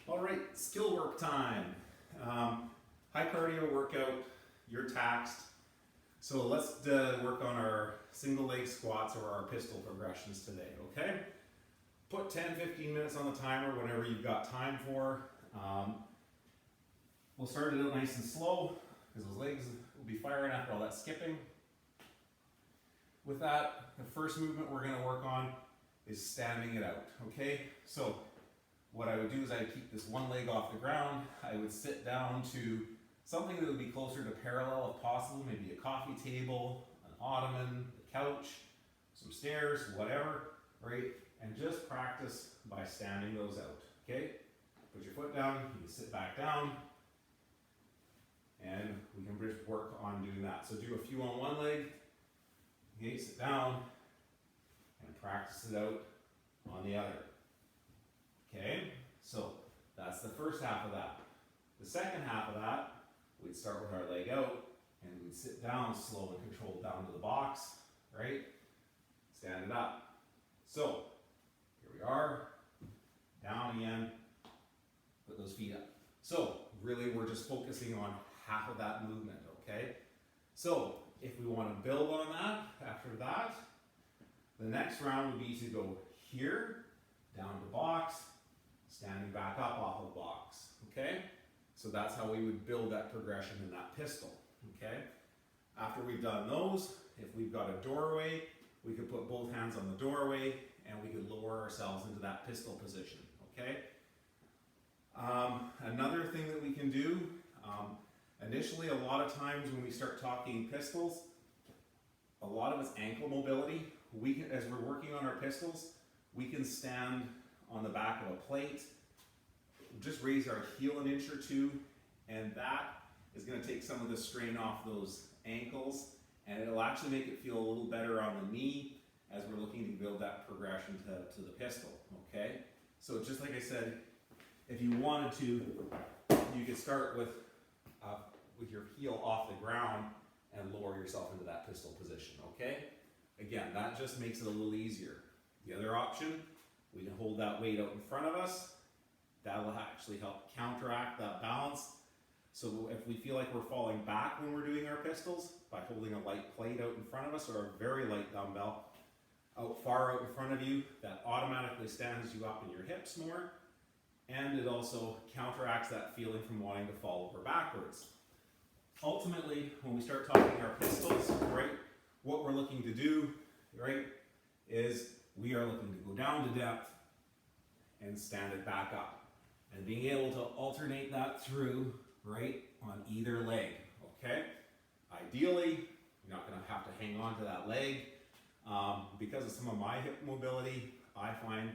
All right, skill work time. High cardio workout, you're taxed. So let's work on our single leg squats or our pistol progressions today, okay? Put 10-15 minutes on the timer whenever you've got time for. We'll start it out nice and slow because those legs will be firing after all that skipping. With that, the first movement we're going to work on is standing it out, okay? So what I would do is I'd keep this one leg off the ground. I would sit down to something that would be closer to parallel if possible, maybe a coffee table, an ottoman, a couch, some stairs, whatever, right? And just practice by standing those out, okay? Put your foot down, you can sit back down, and we can just work on doing that. So do a few on one leg, okay, sit down, and practice it out on the other. Okay, so that's the first half of that. The second half of that, we'd start with our leg out, and we'd sit down slow and controlled down to the box, right? Stand it up. So, here we are, down again, put those feet up. So, really we're just focusing on half of that movement, okay? So, if we want to build on that, after that, the next round would be to go here, down to box, standing back up off of box, okay? So that's how we would build that progression in that pistol, okay? After we've done those, if we've got a doorway, we could put both hands on the doorway and we could lower ourselves into that pistol position, okay? Another thing that we can do, initially a lot of times when we start talking pistols, a lot of it's ankle mobility. We can, as we're working on our pistols, we can stand on the back of a plate, just raise our heel an inch or two, and that is going to take some of the strain off those ankles, and it'll actually make it feel a little better on the knee as we're looking to build that progression to the pistol, okay? So just like I said, if you wanted to, you could start with your heel off the ground and lower yourself into that pistol position, okay? Again, that just makes it a little easier. The other option, we can hold that weight out in front of us. That will actually help counteract that balance. So if we feel like we're falling back when we're doing our pistols, by holding a light plate out in front of us or a very light dumbbell far out in front of you, that automatically stands you up in your hips more, and it also counteracts that feeling from wanting to fall over backwards. Ultimately, when we start talking our pistols, right, what we're looking to do, right, is we are looking to go down to depth and stand it back up. And being able to alternate that through, right, on either leg, okay? Ideally, you're not gonna have to hang on to that leg. Because of some of my hip mobility, I find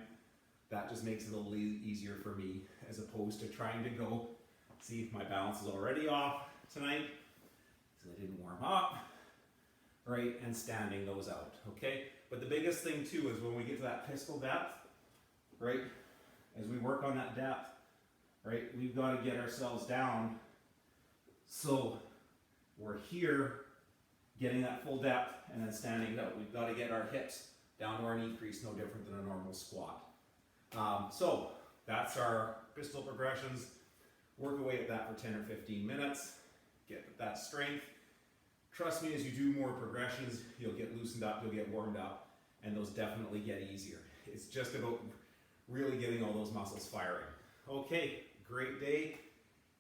that just makes it a little easier for me as opposed to trying to go, see if my balance is already off tonight, because I didn't warm up, right, and standing those out, okay? But the biggest thing too is when we get to that pistol depth, right, as we work on that depth, right, we've got to get ourselves down so we're here getting that full depth and then standing it out. We've got to get our hips down to our knee crease, no different than a normal squat. So that's our pistol progressions. Work away at that for 10 or 15 minutes. Get that strength. Trust me, as you do more progressions, you'll get loosened up, you'll get warmed up, and those definitely get easier. It's just about really getting all those muscles firing. Okay, great day.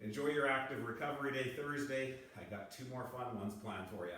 Enjoy your active recovery day Thursday. I got 2 more fun ones planned for you.